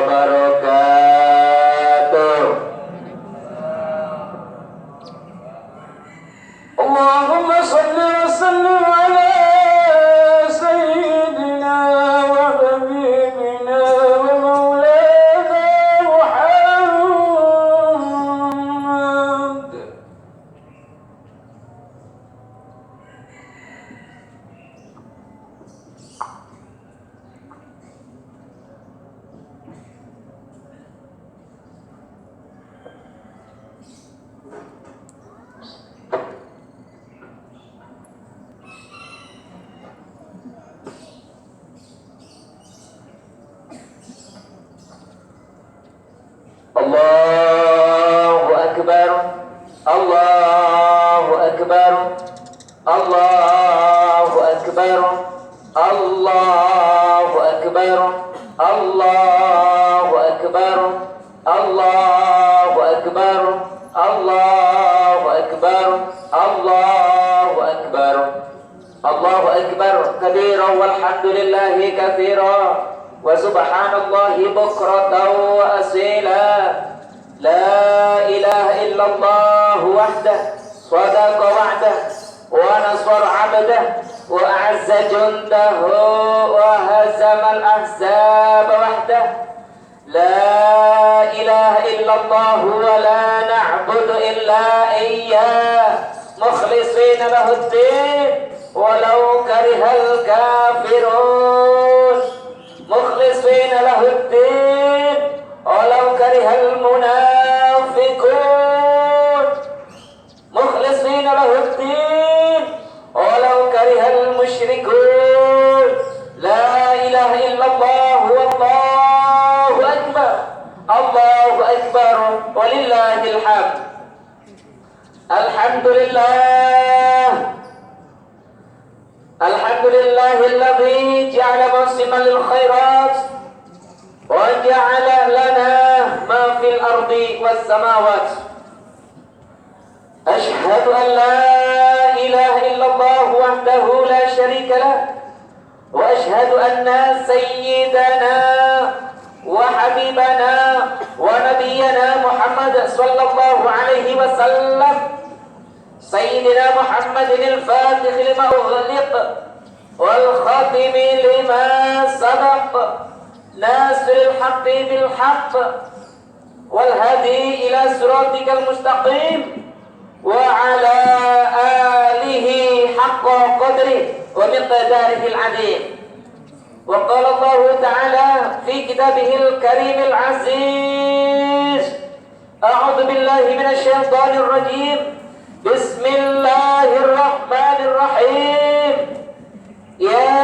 wabarakatuh. Allahumma salli wa sallim ala sayyidina wa habibina wa maulana Muhammad. Allahu Akbar, Allahu Akbar, Allahu Akbar, Allahu Akbar, Allahu Akbar, Allahu Akbar, Allahu Akbar, Allahu Akbar, Allahu Akbar kabira walhamdulillahi katsira wa subhanallahi bukratan wa asila. La ilaha illallah wahdah sadaqa wa'dah wa nasara 'abdah wa a'azza jundahu wa hazama al-ahzab wahdah. La ilaha illallah wa la na'budu illa iyyah mukhlisina lahu ad-din walau karihal kafirun. Mukhlisina lahu ad-din walau karihal munafiqun. Mukhlisina lahu ad-din walau karihal musyrikun. La ilaha illallah wallahu akbar. Allahu akbar walillahil hamd. Alhamdulillah. Alhamdulillahilladzi ja'ala mawsiman lil khairat wa ja'ala lana ma fil ardi was samawat. Ashhadu an la ilaha illallah wahdahu la sharika lah wa ashhadu anna sayyidana wa habibana wa nabiyyana Muhammad sallallahu alaihi wasallam سيدنا محمد الفاتح لما أغلق والخاتم لما سبق ناصر الحق بالحق والهدي إلى صراطك المستقيم وعلى آله حق قدره ومقداره العظيم. وقال الله تعالى في كتابه الكريم العزيز: أعوذ بالله من الشيطان الرجيم. بسم الله الرحمن الرحيم. يا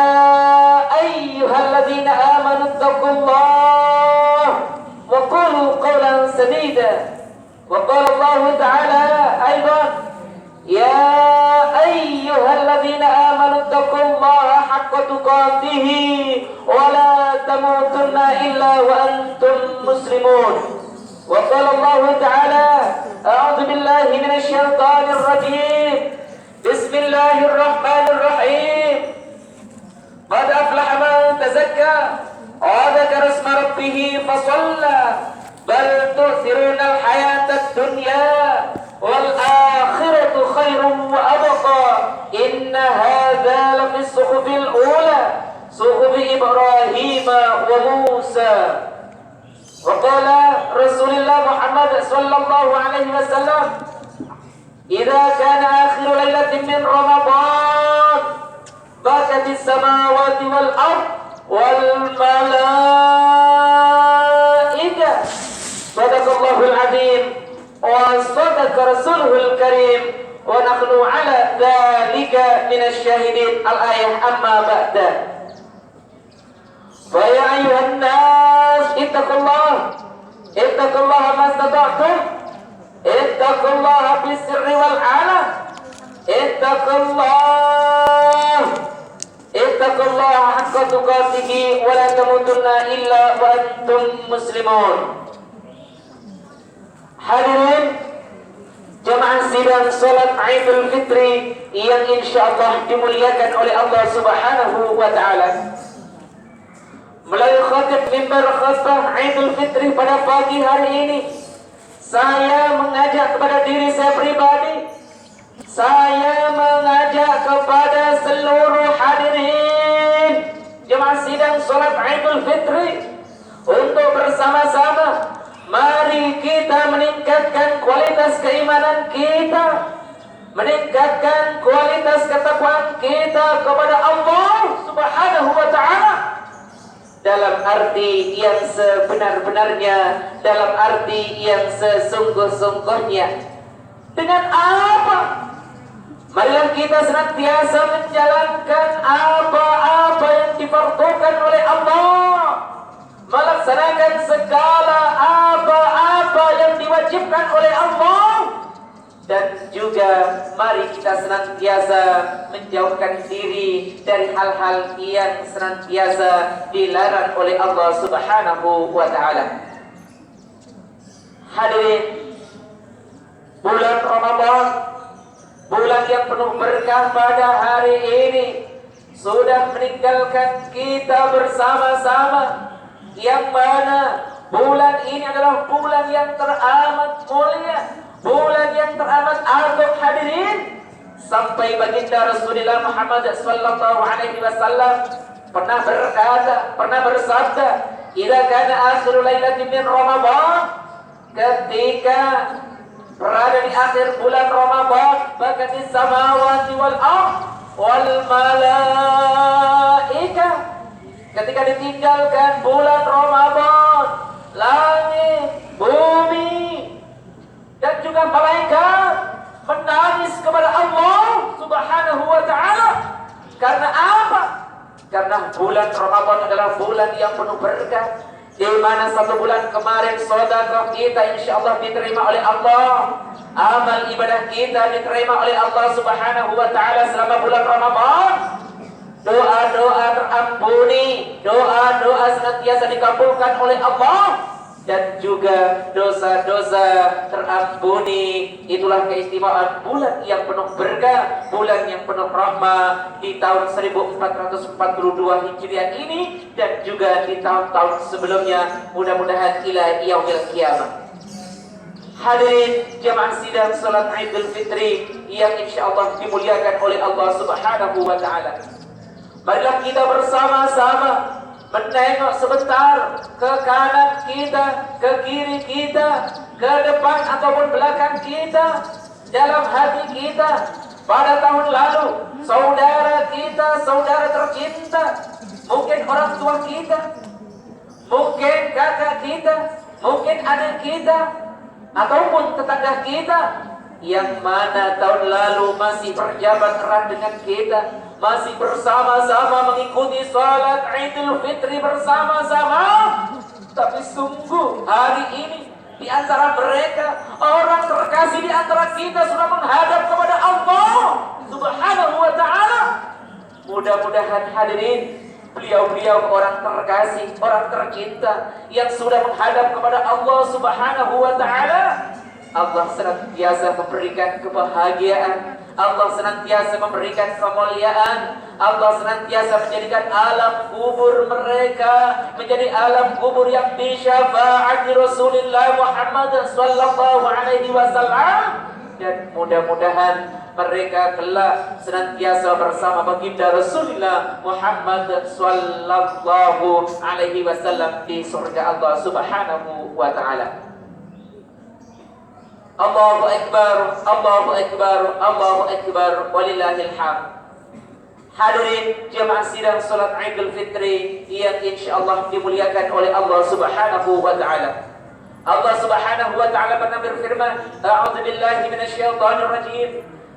أيها الذين آمنوا اتقوا الله وقولوا قولا سديدا. وقال الله تعالى أيضا: يا أيها الذين آمنوا اتقوا الله حق تقاته ولا تموتن إلا وأنتم مسلمون. وقال الله تعالى: أعوذ بالله من الشيطان الرجيم. بسم الله الرحمن الرحيم. قد أفلح من تزكى وذكر اسم ربه فصلى بل تؤثرون الحياة الدنيا والآخرة خير وأبقى إن هذا لفي الصحف الأولى صحف إبراهيم وموسى. وقال رسول الله محمد صلى الله عليه وسلم: إذا كان آخر ليلة من رمضان بكت السماوات والأرض والملائكة. صدق الله العظيم وصدق رسوله الكريم ونحن على ذلك من الشاهدين. الآية. أما بعد فيا أيها الناس اتقوا الله ما استطعتم. اتقوا الله في السر والعلن. اتقوا الله حق تقاته ولا تموتن إلا وأنتم مسلمون. Hadirin jemaah sidang salat Idul Fitri yang insyaallah dimuliakan oleh Allah Subhanahu wa taala. melalui khatib mimbar khutbah Idul Fitri pada pagi hari ini, saya mengajak kepada diri saya pribadi, saya mengajak kepada seluruh hadirin jemaah sidang salat Idul Fitri untuk bersama-sama mari kita meningkatkan kualitas keimanan kita, meningkatkan kualitas ketakwaan kita kepada Allah Subhanahu wa taala dalam arti yang sebenar-benarnya, dalam arti yang sesungguh-sungguhnya. Dengan apa? Marilah kita senantiasa menjalankan apa-apa yang difardukan oleh Allah, melaksanakan segala apa-apa yang diwajibkan oleh Allah, dan juga mari kita senantiasa menjauhkan diri dari hal-hal yang senantiasa dilarang oleh Allah Subhanahu wa taala. Hadirin, bulan Ramadan, bulan yang penuh berkah pada hari ini sudah meninggalkan kita bersama-sama, yang mana bulan ini adalah bulan yang teramat mulia, bulan yang teramat agung hadirin. Sampai baginda Rasulullah Muhammad sallallahu alaihi wasallam pernah berkata, pernah bersabda, "Idza kana akhirul lailatin min Ramadan," ketika berada di akhir bulan Ramadan, bakatis samawati wal ardh wal malaika, ketika ditinggalkan bulan Ramadan, langit, bumi, dan juga malaikat menangis kepada Allah Subhanahu wa taala. Karena apa? Karena bulan Ramadan adalah bulan yang penuh berkah, di mana satu bulan kemarin sedekah kita insyaallah diterima oleh Allah, amal ibadah kita diterima oleh Allah Subhanahu wa taala selama bulan Ramadan. Doa-doa terampuni, doa-doa senantiasa dikabulkan oleh Allah, dan juga dosa-dosa terampuni. Itulah keistimewaan bulan yang penuh berkah, bulan yang penuh rahmah di tahun 1442 Hijriah ini, dan juga di tahun-tahun sebelumnya, mudah-mudahan ila yaumil qiyamah. Hadirin jamaah sidang salat Idul Fitri yang insyaallah dimuliakan oleh Allah Subhanahu wa taala. Marilah kita bersama-sama menengok sebentar ke kanan kita, ke kiri kita, ke depan ataupun belakang kita, dalam hati kita. Pada tahun lalu, saudara kita, saudara tercinta, mungkin orang tua kita, mungkin kakak kita, mungkin adik kita, ataupun tetangga kita, yang mana tahun lalu masih berjabat erat dengan kita, masih bersama-sama mengikuti salat Idul Fitri bersama-sama. Tapi sungguh hari ini di antara mereka, orang terkasih di antara kita sudah menghadap kepada Allah Subhanahu wa taala. Mudah-mudahan hadirin, beliau-beliau orang terkasih, orang tercinta yang sudah menghadap kepada Allah Subhanahu wa taala, Allah senantiasa memberikan kebahagiaan, Allah senantiasa memberikan kemuliaan, Allah senantiasa menjadikan alam kubur mereka menjadi alam kubur yang bisyafaati Rasulullah Muhammad sallallahu alaihi wasallam. Dan mudah-mudahan mereka kelak senantiasa bersama baginda Rasulullah Muhammad sallallahu alaihi wasallam di surga Allah Subhanahu wa taala. Allahu Akbar, Allahu Akbar, Allahu Akbar, walillahil hamd. Hadirin jemaah sidang salat Idul Fitri yang insyaallah dimuliakan oleh Allah Subhanahu wa taala. Allah Subhanahu wa taala pernah berfirman, "A'udzu billahi minasyaitonir rajim.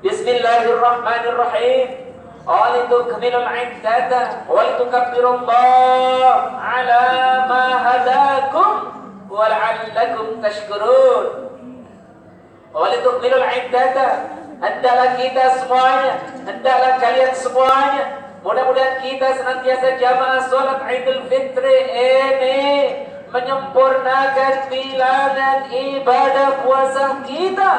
Bismillahirrahmanirrahim. Walitukmilul 'iddata walitukabbirullaha 'ala ma hadakum wa la'allakum tashkurun." Walitukmilul 'iddata, hendaklah kita semuanya, hendaklah kalian semuanya, mudah-mudahan kita senantiasa jamaah salat Idul Fitri ini menyempurnakan bilangan ibadah puasa kita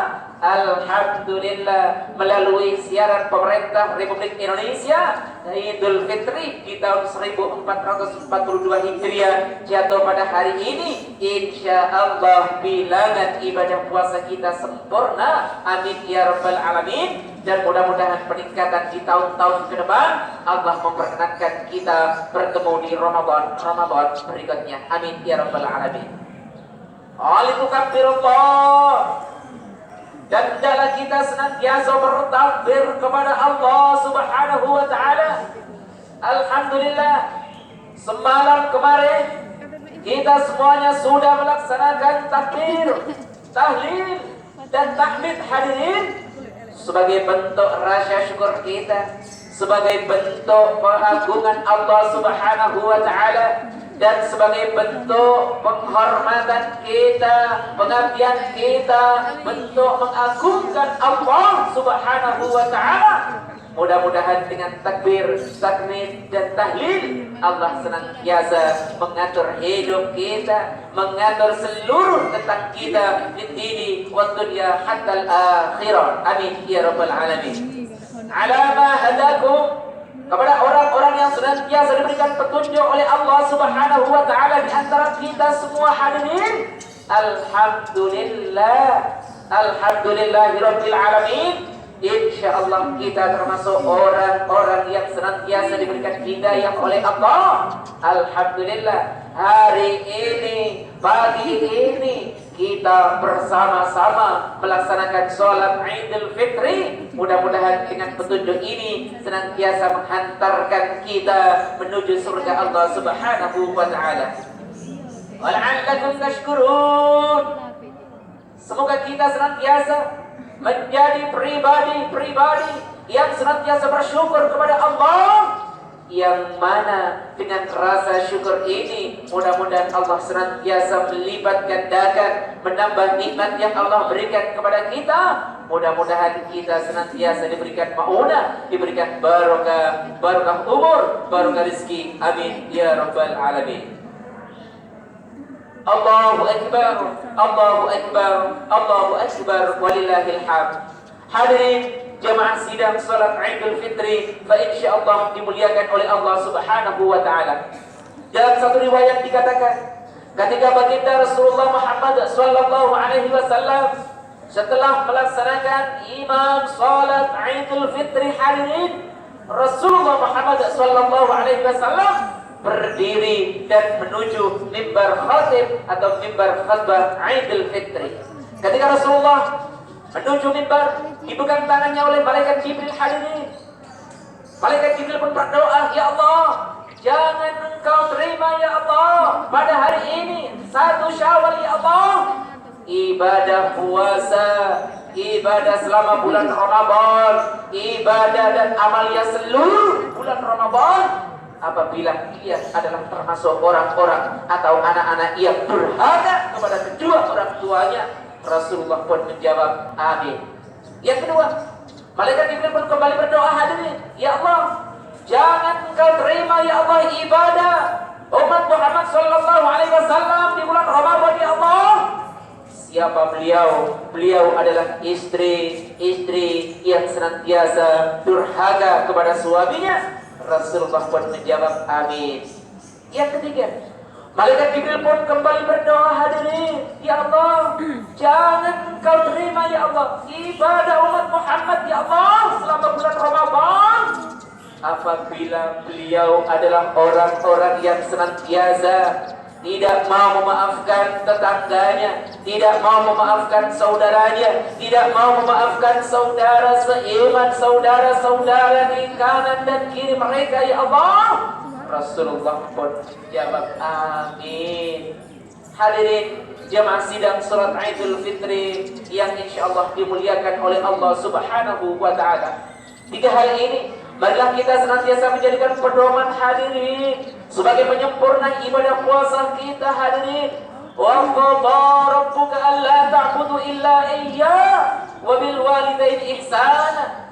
Alhamdulillah melalui siaran pemerintah Republik Indonesia, Idul Fitri di tahun 1442 Hijriah jatuh pada hari ini. Insya Allah bilangan ibadah puasa kita sempurna. Amin ya rabbal alamin. Dan mudah-mudahan peningkatan di tahun-tahun ke depan Allah memperkenankan kita bertemu di Ramadan berikutnya. Amin ya rabbal alamin. Alhamdulillah. Dan hendaklah kita senantiasa bertakbir kepada Allah Subhanahu wa taala. Alhamdulillah, semalam kemarin kita semuanya sudah melaksanakan takbir, tahlil dan tahmid hadirin sebagai bentuk rasa syukur kita, sebagai bentuk pengagungan Allah Subhanahu wa taala, dan sebagai bentuk penghormatan kita, pengabdian kita, bentuk mengagungkan Allah Subhanahu wa taala. Mudah-mudahan dengan takbir, takmid dan tahlil Allah senantiasa mengatur hidup kita, mengatur seluruh tentang kita di dini wa dunya hatta al-akhirah. Amin ya rabbal alamin. Ala ma hadakum, kepada orang-orang yang senantiasa diberikan petunjuk oleh Allah Subhanahu wa taala di antara kita semua hadirin. Alhamdulillah. Alhamdulillahirabbil alamin. Insyaallah kita termasuk orang-orang yang senantiasa diberikan hidayah oleh Allah. Alhamdulillah, hari ini, pagi ini kita bersama-sama melaksanakan sholat Idul Fitri. Mudah-mudahan dengan petunjuk ini senantiasa menghantarkan kita menuju surga Allah Subhanahu wa taala. Wal'allakum tashkurun. Semoga kita senantiasa menjadi pribadi-pribadi yang senantiasa bersyukur kepada Allah, yang mana dengan rasa syukur ini mudah-mudahan Allah senantiasa melipat gandakan, menambah nikmat yang Allah berikan kepada kita. Mudah-mudahan kita senantiasa diberikan maunah, diberikan barokah, barokah umur, barokah rezeki. Amin ya rabbal alamin. Allahu akbar, Allahu akbar, Allahu akbar, walillahil hamd. Hadirin jamaah sidang salat Idul Fitri, fa insyaallah dimuliakan oleh Allah Subhanahu wa taala. Dalam satu riwayat dikatakan, ketika baginda Rasulullah Muhammad sallallahu alaihi wasallam setelah melaksanakan imam salat Idul Fitri hadirin, Rasulullah Muhammad sallallahu alaihi wasallam berdiri dan menuju mimbar khatib atau mimbar khutbah Idul Fitri. Ketika Rasulullah menuju mimbar, dipegang tangannya oleh malaikat Jibril hadirin. Malaikat Jibril pun berdoa, ya Allah, jangan engkau terima ya Allah pada hari ini 1 Syawal ya Allah, ibadah puasa, ibadah selama bulan Ramadan, ibadah dan amalia seluruh bulan Ramadan, apabila ia adalah termasuk orang-orang atau anak-anak yang durhaka kepada kedua orang tuanya. Rasulullah pun menjawab amin. Yang kedua, malaikat Jibril pun kembali berdoa hadirin, ya Allah, jangan engkau terima ya Allah ibadah umat Muhammad sallallahu alaihi wasallam di bulan Ramadan ya Allah. Siapa beliau? Beliau adalah istri yang senantiasa durhaka kepada suaminya. Rasulullah pun menjawab amin. Yang ketiga, malaikat Jibril pun kembali berdoa hadirin, ya Allah, jangan engkau terima ya Allah ibadah umat Muhammad ya Allah selama bulan Ramadan, apabila beliau adalah orang-orang yang senantiasa tidak mau memaafkan tetangganya, tidak mau memaafkan saudaranya, tidak mau memaafkan saudara seiman, saudara-saudara di kanan dan kiri mereka ya Allah. Rasulullah pun jawab amin. Hadirin jamaah sidang salat Idul Fitri yang insyaallah dimuliakan oleh Allah Subhanahu wa taala. 3 hal ini marilah kita senantiasa menjadikan pedoman hadirin sebagai penyempurna ibadah puasa kita hadirin. Wa qada rabbuka alla ta'budu illa iyyah wa bil walidaini ihsana.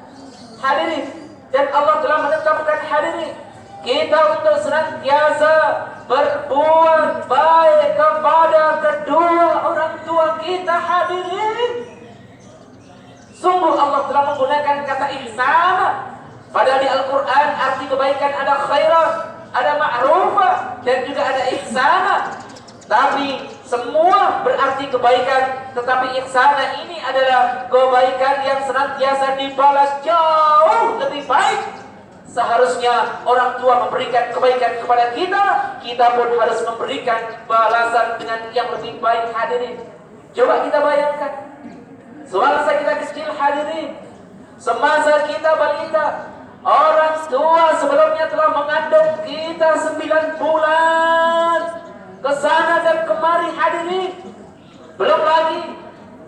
Hadirin, dan Allah telah menetapkan hadirin kita untuk senantiasa berbuat baik kepada kedua orang tua kita hadirin. menggunakan kata ihsan. Padahal di Al-Quran arti kebaikan ada khairan, ada ma'rufah, dan juga ada ihsan. Tapi semua berarti kebaikan, tetapi ihsana ini adalah kebaikan yang senantiasa dibalas jauh lebih baik. Seharusnya orang tua memberikan kebaikan kepada kita, kita pun harus memberikan balasan dengan yang lebih baik. Hadirin, coba kita bayangkan, semasa kita kecil hadirin, semasa kita balita, orang tua sebelumnya telah mengandung kita 9 bulan, kesana dan kemari hadirin. Belum lagi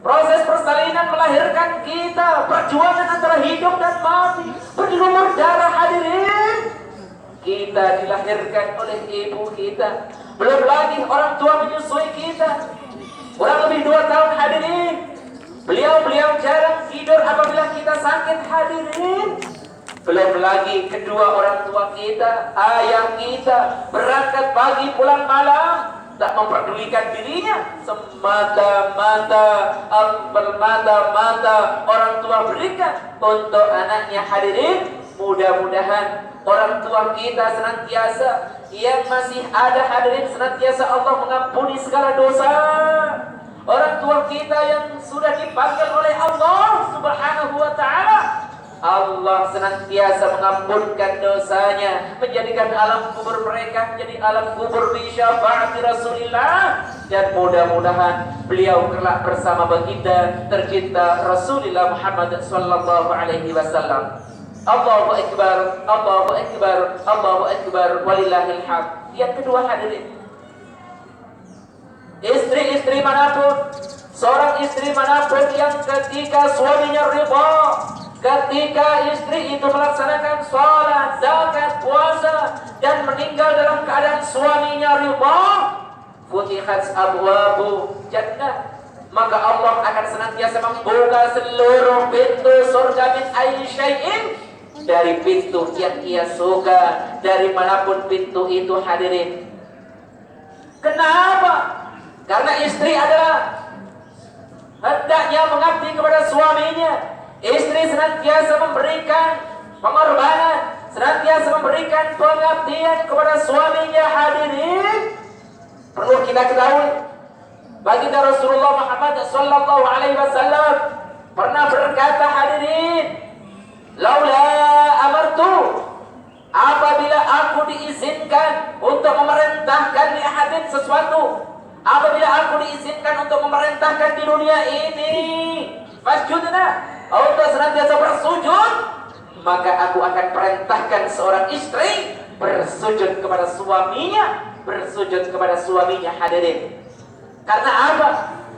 proses persalinan melahirkan kita, perjuangan antara hidup dan mati, berlumur darah hadirin. Kita dilahirkan oleh ibu kita. Belum lagi orang tua menyusui kita kurang lebih 2 tahun hadirin. Beliau jarang tidur apabila kita sakit hadirin. Belum lagi kedua orang tua kita, ayah kita berangkat pagi pulang malam, tak memperdulikan dirinya. Semata-mata orang tua berikan untuk anaknya hadirin. Mudah-mudahan orang tua kita senantiasa yang masih ada hadirin, senantiasa Allah mengampuni segala dosa. Orang tua kita yang sudah dipanggil oleh Allah Subhanahu wa ta'ala, Allah senantiasa mengampunkan dosanya, menjadikan alam kubur mereka menjadi alam kubur bi syafaati Rasulillah. Dan mudah-mudahan beliau kelak bersama baginda tercinta Rasulullah Muhammad sallallahu alaihi wasallam. Allahu akbar, Allahu akbar, Allahu akbar, walillahil hamd. Yang kedua hadirin, istri-istri manapun, seorang istri manapun yang ketika suaminya ridha, ketika istri itu melaksanakan sholat, zakat, puasa, dan meninggal dalam keadaan suaminya ridha, futihat abwabu jannah, maka Allah akan senantiasa membuka seluruh pintu surga min ayyi syai'in, dari pintu yang ia suka, dari manapun pintu itu hadirin. Kenapa? Karena istri adalah hendaknya mengabdi kepada suaminya. Istri senantiasa memberikan pengorbanan, senantiasa memberikan pengabdian kepada suaminya hadirin. Perlu kita ketahui, baginda Rasulullah Muhammad sallallahu alaihi wasallam pernah berkata hadirin, laula amartu, apabila aku diizinkan untuk memerintahkan li ahadin sesuatu, apabila aku diizinkan untuk memerintahkan di dunia ini, fasjudna, untuk senantiasa bersujud, maka aku akan perintahkan seorang istri bersujud kepada suaminya, bersujud kepada suaminya hadirin. Karena apa?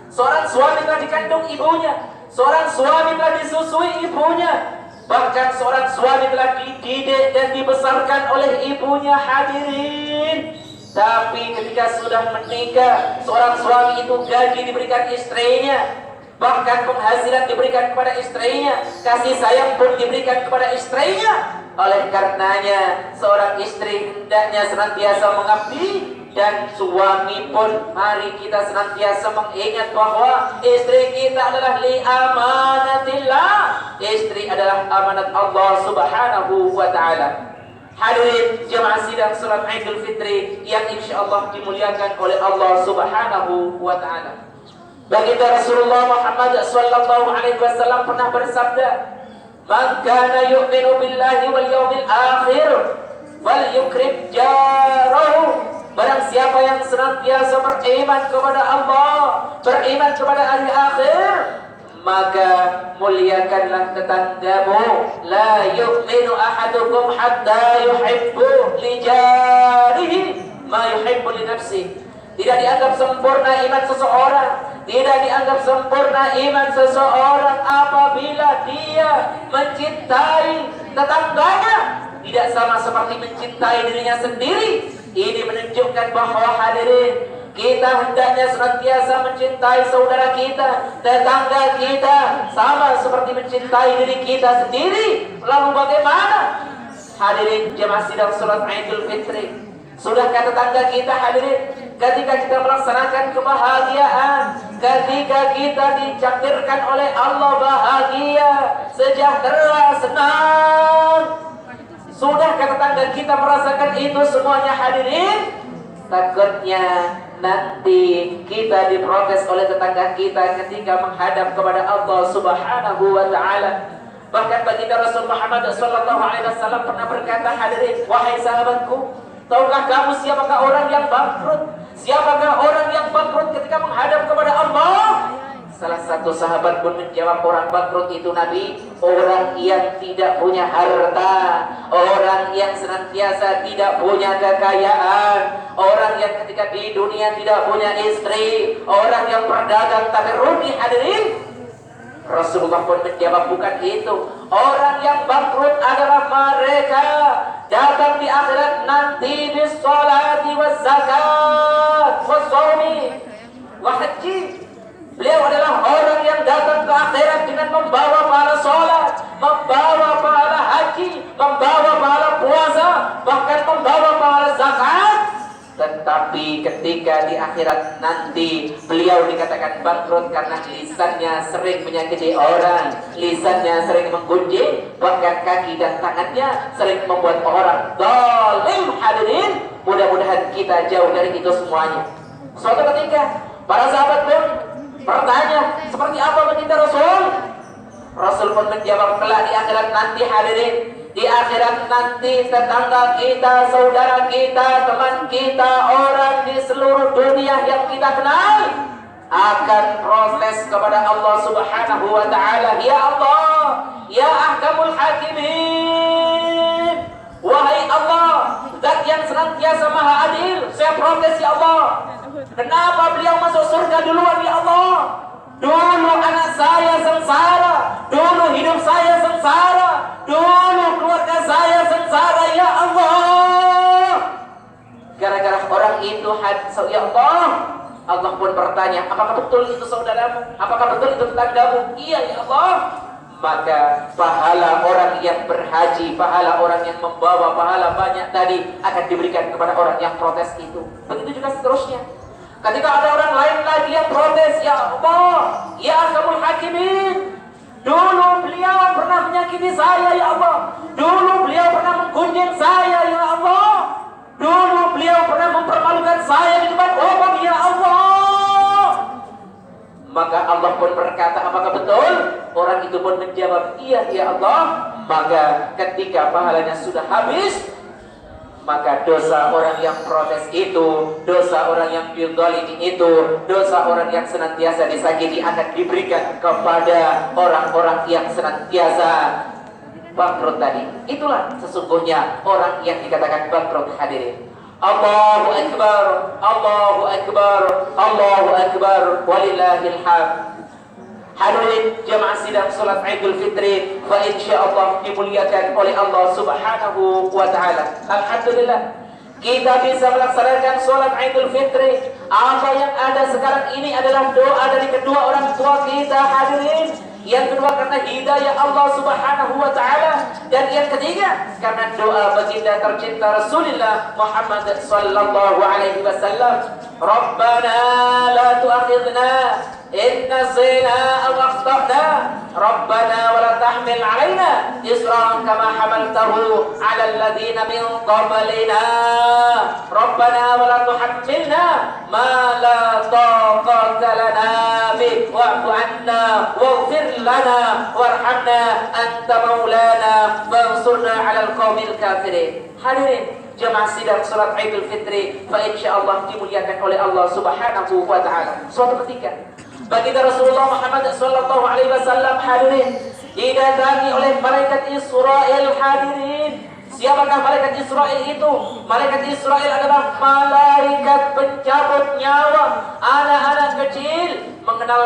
Seorang suami telah dikandung ibunya, seorang suami telah disusui ibunya, bahkan seorang suami telah dididik dan dibesarkan oleh ibunya hadirin. Tapi ketika sudah menikah, seorang suami itu gaji diberikan istrinya, bahkan penghasilan diberikan kepada istrinya, kasih sayang pun diberikan kepada istrinya. Oleh karenanya seorang istri hendaknya senantiasa mengabdi, dan suami pun mari kita senantiasa mengingat bahwa istri kita adalah li amanatillah, istri adalah amanat Allah Subhanahu wa ta'ala. Hadirin jemaah sidang salat Idul Fitri yang insyaallah dimuliakan oleh Allah Subhanahu wa ta'ala. Baginda Rasulullah Muhammad sallallahu alaihi wasallam pernah bersabda, "Man kana yu'minu billahi wal yawmil akhir falyukrim jarahu." Barang siapa yang senantiasa beriman kepada Allah, beriman kepada hari akhir, maka muliakanlah tetanggamu. La yu'minu ahadukum hatta yuhibbu li jarihi ma yuhibbu li nafsihi. Tidak dianggap sempurna iman seseorang, tidak dianggap sempurna iman seseorang apabila dia mencintai tetangganya tidak sama seperti mencintai dirinya sendiri. Ini menunjukkan bahwa hadirin, kita hendaknya senantiasa mencintai saudara kita, tetangga kita, sama seperti mencintai diri kita sendiri. Lalu bagaimana? Hadirin jemaah sidang salat Idul Fitri, sudahkah tetangga kita hadirin ketika kita melaksanakan kebahagiaan, ketika kita ditakdirkan oleh Allah bahagia, sejahtera, senang. Sudahkah tetangga kita merasakan itu semuanya hadirin? Takutnya nanti kita diprotes oleh tetangga kita ketika menghadap kepada Allah Subhanahu wa taala. Bahkan baginda Rasul Muhammad sallallahu alaihi wasallam pernah berkata, hadirin, wahai sahabatku, tahukah kamu siapakah orang yang bangkrut? Siapakah orang yang bangkrut ketika menghadap kepada Allah? Salah satu sahabat pun menjawab, orang bangkrut itu Nabi, orang yang tidak punya harta, orang yang senantiasa tidak punya kekayaan, orang yang ketika di dunia tidak punya istri, orang yang berdagang tapi rugi. Hadirin, Rasulullah pun menjawab, bukan itu. Orang yang bangkrut adalah mereka datang di akhirat nanti bis salati was zakat was shaumi wa haji. Beliau adalah orang yang datang ke akhirat dengan membawa pahala salat, membawa pahala haji, membawa pahala puasa, bahkan membawa pahala zakat. Tetapi ketika di akhirat nanti beliau dikatakan bangkrut karena lisannya sering menyakiti orang, lisannya sering menggunjing, bahkan kaki dan tangannya sering membuat orang zalim. Hadirin, mudah-mudahan kita jauh dari itu semuanya. Suatu ketika para sahabat pun bertanya, seperti apa baginda Rasul? Rasul pun menjawab, kelak di akhirat nanti hadirin, di akhirat nanti tetangga kita, saudara kita, teman kita, orang di seluruh dunia yang kita kenal akan proses kepada Allah Subhanahu wa taala. Ya Allah, ya Ahkamul Hakimin, wahai Allah, Zat yang senantiasa maha adil, saya protes ya Allah, kenapa beliau masuk surga duluan ya Allah? Dulu anak saya sengsara, dulu hidup saya sengsara, dulu keluarga saya sengsara ya Allah. Gara-gara orang itu, ya Allah. Allah pun bertanya, apakah betul itu saudaramu? Apakah betul itu tetanggamu? Iya ya Allah. Maka pahala orang yang berhaji, pahala orang yang membawa pahala banyak tadi akan diberikan kepada orang yang protes itu. Begitu juga seterusnya. Ketika ada orang lain lagi yang protes, ya Allah, ya Ahkamul Hakimin, dulu beliau pernah menyakiti saya ya Allah, dulu beliau pernah menggunjing saya ya Allah, dulu beliau pernah mempermalukan saya di depan umum ya Allah. Maka Allah pun berkata, apakah betul? Orang itu pun menjawab, iya ya Allah. Maka ketika pahalanya sudah habis, maka dosa orang yang protes itu, dosa orang yang dizalimi itu, dosa orang yang senantiasa disakiti akan diberikan kepada orang-orang yang senantiasa bangkrut tadi. Itulah sesungguhnya orang yang dikatakan bangkrut, hadirin. Allahu Akbar, Allahu Akbar, Allahu Akbar, walillahil hamd. Hadirin jamaah sidang salat Idul Fitri, fa insyaallah dimuliakan oleh Allah Subhanahu wa taala. Alhamdulillah kita bisa melaksanakan salat Idul Fitri. Apa yang ada sekarang ini adalah doa dari kedua orang tua kita, hadirin. Yang kedua karena hidayah Allah Subhanahu wa taala, dan yang ketiga karena doa baginda tercinta Rasulullah Muhammad sallallahu alaihi wasallam. Rabbana la tu'akhidna in nasina aw akhtana, Rabbana wa la tahmil alaina isran kama hamaltahu ala alladhina min qablina, Rabbana wa la tuhammilna ma la taqata lana bi wa'fu 'anna waghfir lana warhamna anta maulana fansurna 'alal qaumil kafirin. Hadirin jemaah sidang salat Idul Fitri, fa insyaallah dimuliakan oleh Allah Subhanahu wa taala. Suatu ketika baginda Rasulullah Muhammad sallallahu alaihi wasallam, hadirin, didatangi oleh malaikat Israil. Hadirin, siapakah malaikat Israil itu? Malaikat Israil adalah malaikat pencabut nyawa anak-anak kecil. Mengenal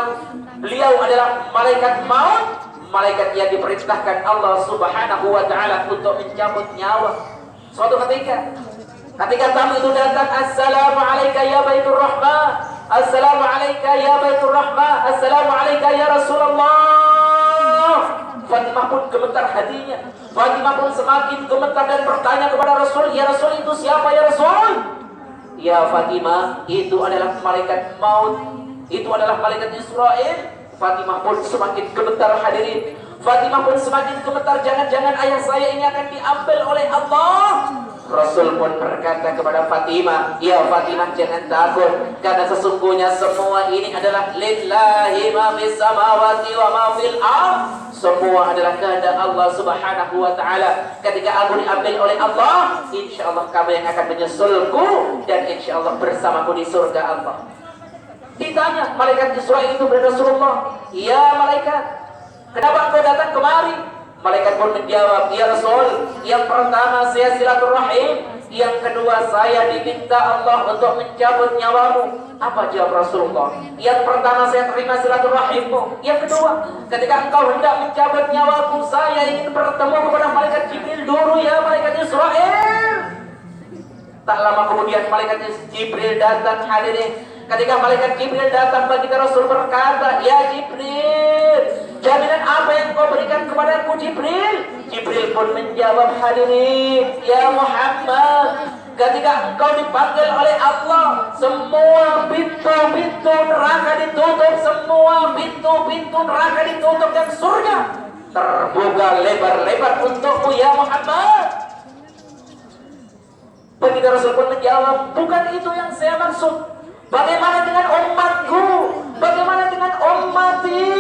beliau adalah malaikat maut, malaikat yang diperintahkan Allah Subhanahu wa taala untuk mencabut nyawa. Suatu ketika tamu itu datang, assalamu alayka ya baitur rahmah, assalamu alayka ya baitur rahmah, assalamu alayka ya Rasulullah. Fatimah pun gemetar hatinya, Fatimah pun semakin gemetar dan bertanya kepada Rasul, ya Rasul, itu siapa ya Rasul? Ya Fatimah, itu adalah malaikat maut. Itu adalah malaikat Israel. Fatimah pun semakin gemetar hadirin. Fatimah pun semakin gemetar, jangan-jangan ayah saya ini akan diambil oleh Allah. Rasul pun berkata kepada Fatimah, ya Fatimah jangan takut, karena sesungguhnya semua ini adalah lillahi ma fis samawati wa ma fil ardh. Semua adalah kehendak Allah Subhanahu wa taala. Ketika aku diambil oleh Allah, insyaallah kamu yang akan menyusulku dan insyaallah bersamaku di surga Allah. Ditanya malaikat Israil itu kepada Rasulullah, ya malaikat, kenapa engkau datang kemari? Malaikat pun menjawab, ya Rasul, yang pertama saya silaturahim, yang kedua saya diminta Allah untuk mencabut nyawamu. Apa jawab Rasulullah? Yang pertama saya terima silaturahimmu. Yang kedua, ketika engkau hendak mencabut nyawaku, saya ingin bertemu kepada malaikat Jibril dulu ya malaikat Israil. Tak lama kemudian malaikat Jibril datang hadirin. Ketika malaikat Jibril datang, baginda Rasul berkata, ya Jibril, jaminan apa yang kau berikan kepadaku Jibril? Jibril pun menjawab hadirin, ya Muhammad, ketika engkau dipanggil oleh Allah, semua pintu-pintu neraka ditutup, semua pintu-pintu neraka ditutup dan surga terbuka lebar-lebar untukmu ya Muhammad. Baginda Rasul pun menjawab, bukan itu yang saya maksud. Bagaimana dengan umatku? Bagaimana dengan ummati?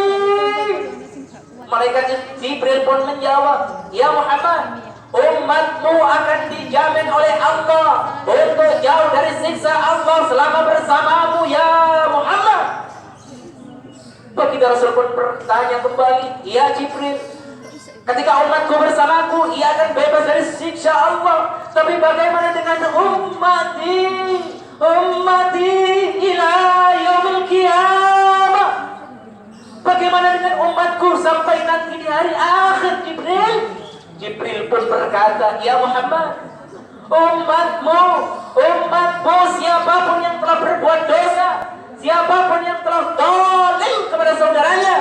Malaikat Jibril pun menjawab, ya Muhammad, umatmu akan dijamin oleh Allah untuk jauh dari siksa Allah selama bersamamu ya Muhammad. Baginda Rasul pun bertanya kembali, ya Jibril, ketika umatku bersamaku, ia akan bebas dari siksa Allah. Tapi bagaimana dengan ummati? Ummati ila yaumil qiyamah. Bagaimana dengan umatku sampai nanti di hari akhir Jibril? Jibril pun berkata, ya Muhammad, umatmu siapapun yang telah berbuat dosa, siapapun yang telah zalim kepada saudaranya,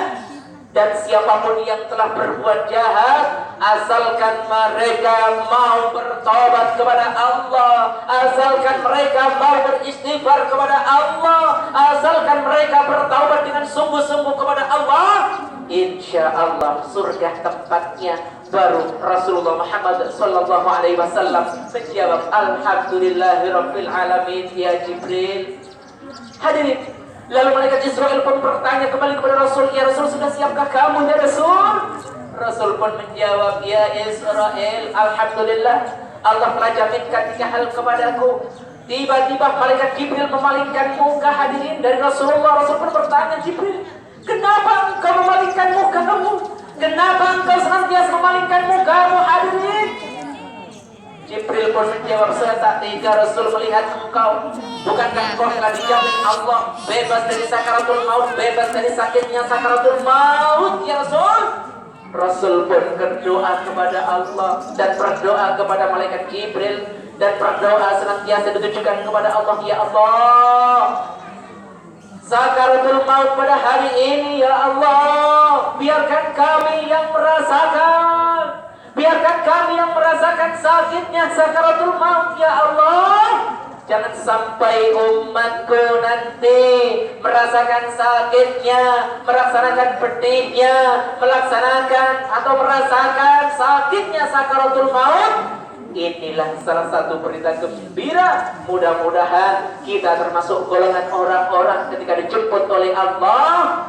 dan siapapun yang telah berbuat jahat, asalkan mereka mau bertobat kepada Allah, asalkan mereka mau beristighfar kepada Allah, asalkan mereka bertaubat dengan sungguh-sungguh kepada Allah, insya Allah surga tempatnya. Baru Rasulullah Muhammad sallallahu alaihi wasallam menjawab, alhamdulillahirabbil alamin ya Jibril. Hadirin, lalu malaikat Israil pun bertanya kembali kepada Rasul, ya Rasul, sudah siapkah kamu ya Rasul? Rasul pun menjawab, ya Israil, alhamdulillah, Allah telah jaminkan 3 hal kepadaku. Tiba-tiba malaikat Jibril memalingkan muka hadirin dari Rasulullah. Rasul pun bertanya, Jibril, kenapa engkau memalingkan mukamu? Kenapa engkau senantiasa memalingkan mukamu hadirin? Jibril pun menjawab, saya tak tega Rasul melihat engkau. Bukankah engkau telah dijamin Allah bebas dari sakaratul maut, bebas dari sakitnya sakaratul maut ya Rasul? Rasul pun berdoa kepada Allah dan berdoa kepada malaikat Jibril dan berdoa senantiasa ditujukan kepada Allah, ya Allah, sakaratul maut pada hari ini ya Allah, biarkan kami yang merasakan, biarkan kami yang merasakan sakitnya sakaratul maut ya Allah. Jangan sampai umatku nanti merasakan sakitnya, melaksanakan pedihnya, melaksanakan atau merasakan sakitnya sakaratul maut. Inilah salah satu berita gembira. Mudah-mudahan kita termasuk golongan orang-orang ketika dijemput oleh Allah,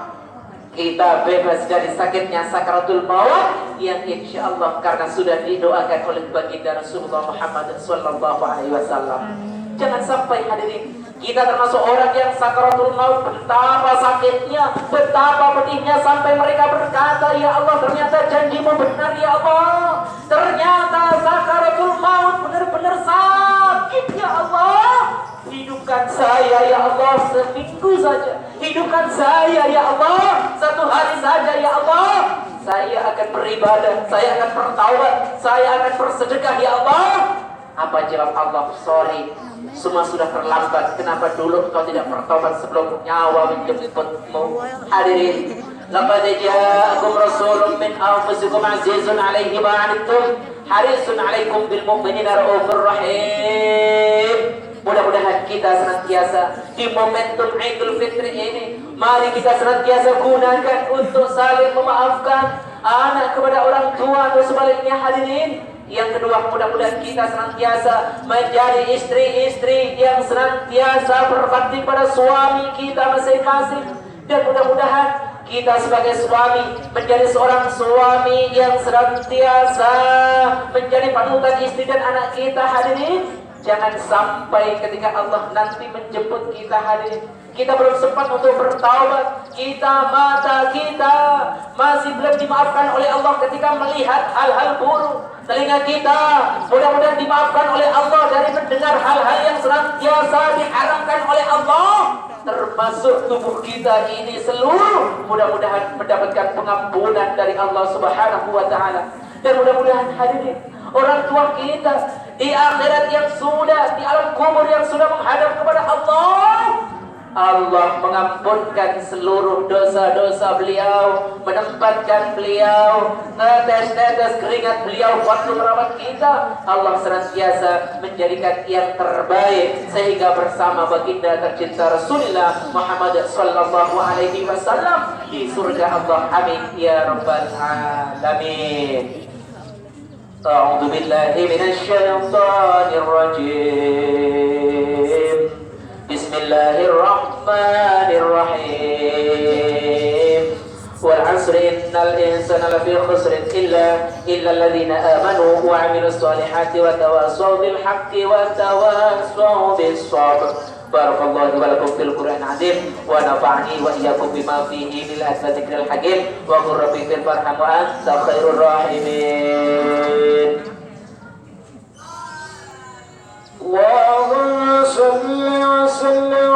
kita bebas dari sakitnya sakaratul maut yang insya Allah karena sudah didoakan oleh baginda Rasulullah Muhammad sallallahu alaihi wasallam. Jangan sampai hadirin kita termasuk orang yang sakaratul maut betapa sakitnya, betapa pedihnya sampai mereka berkata, ya Allah, ternyata janjimu benar ya Allah, ternyata sakaratul maut benar-benar sakit ya Allah. Hidupkan saya ya Allah seminggu saja, hidupkan saya ya Allah 1 hari saja ya Allah, saya akan beribadah, saya akan bertaubat, saya akan bersedekah ya Allah. Apa jawab Allah? Sorry, semua sudah terlambat. Kenapa dulu kau tidak bertaubat sebelum nyawa menjemputmu? Hadirin, laqad ja'akum rasulun min anfusikum azizun 'alaihi ma 'anittum harisun 'alaikum bil mu'minina raufur rahim. Mudah-mudahan kita senantiasa di momentum Idul Fitri ini, mari kita senantiasa gunakan untuk saling memaafkan anak kepada orang tua atau sebaliknya hadirin. Yang kedua, mudah-mudahan kita senantiasa menjadi istri-istri yang senantiasa berbakti pada suami kita masing-masing. Dan mudah-mudahan kita sebagai suami menjadi seorang suami yang senantiasa menjadi panutan istri dan anak kita hadirin. Jangan sampai ketika Allah nanti menjemput kita hadirin, kita belum sempat untuk bertaubat, mata kita masih belum dimaafkan oleh Allah ketika melihat hal-hal buruk. Telinga kita mudah-mudahan dimaafkan oleh Allah dari mendengar hal-hal yang senantiasa diharamkan oleh Allah. Termasuk tubuh kita ini seluruh mudah-mudahan mendapatkan pengampunan dari Allah Subhanahu wa taala. Dan mudah-mudahan hadirin, orang tua kita di akhirat yang sudah, di alam kubur yang sudah menghadap kepada Allah mengampunkan seluruh dosa-dosa beliau, menempatkan beliau, tetes-tetes keringat beliau waktu merawat kita. Allah senantiasa menjadikan yang terbaik sehingga bersama baginda tercinta Rasulullah Muhammad sallallahu alaihi wasallam di surga Allah. Amin ya rabbal alamin. A'udzu billahi minasyaitonir rajim. Bismillahirrahmanirrahim. Wal 'asri innal insana lafi khusrin illa alladhina amanu wa 'amilus solihati wa tawassaw bil haqqi wa tawassaw bis sabr. Barakallahu wa lakum fil Qur'an azim wa nafa'ani wa iyyakum bima fihi min al-dzikril hakim wa qur rabbi fil farham wa anta khairur rahimin. Allahumma shalli wa sallim